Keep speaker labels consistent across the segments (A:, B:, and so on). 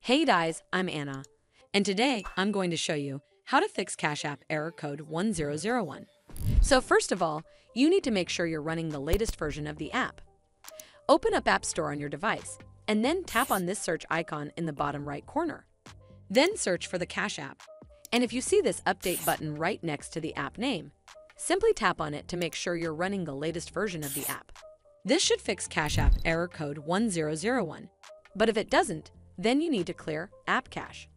A: Hey guys, I'm Anna, and today I'm going to show you how to fix Cash App error code 1001. So first of all, you need to make sure you're running the latest version of the app. Open up App Store on your device, and then tap on this search icon in the bottom right corner. Then search for the Cash App, and if you see this update button right next to the app name, simply tap on it to make sure you're running the latest version of the app. This should fix Cash App error code 1001, but if it doesn't, then you need to clear App Cache.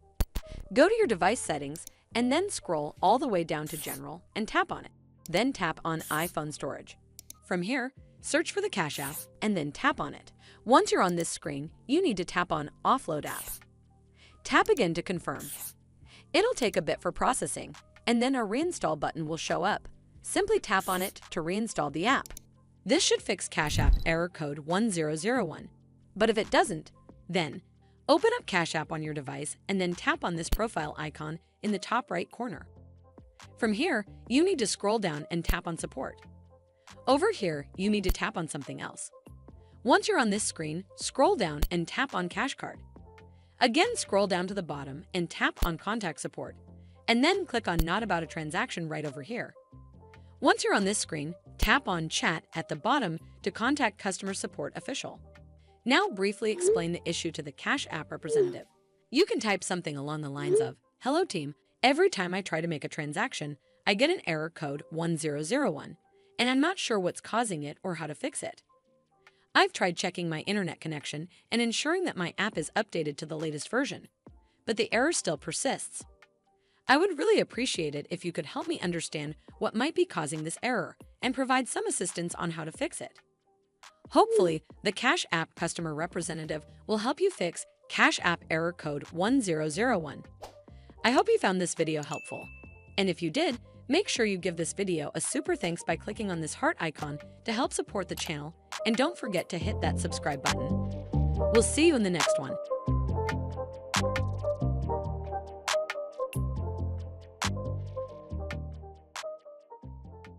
A: Go to your device settings and then scroll all the way down to General and tap on it. Then tap on iPhone Storage. From here, search for the Cash App and then tap on it. Once you're on this screen, you need to tap on Offload App. Tap again to confirm. It'll take a bit for processing, and then a reinstall button will show up. Simply tap on it to reinstall the app. This should fix Cash App error code 1001. But if it doesn't, then open up Cash App on your device and then tap on this profile icon in the top right corner. From here, you need to scroll down and tap on Support. Over here, you need to tap on something else. Once you're on this screen, scroll down and tap on Cash Card. Again, scroll down to the bottom and tap on Contact Support, and then click on Not About a Transaction right over here. Once you're on this screen, tap on Chat at the bottom to contact Customer Support Official. Now briefly explain the issue to the Cash App representative. You can type something along the lines of, "Hello team, every time I try to make a transaction, I get an error code 1001, and I'm not sure what's causing it or how to fix it. I've tried checking my internet connection and ensuring that my app is updated to the latest version, but the error still persists. I would really appreciate it if you could help me understand what might be causing this error and provide some assistance on how to fix it." Hopefully, the Cash App customer representative will help you fix Cash App error code 1001. I hope you found this video helpful. And if you did, make sure you give this video a super thanks by clicking on this heart icon to help support the channel, and don't forget to hit that subscribe button. We'll see you in the next one.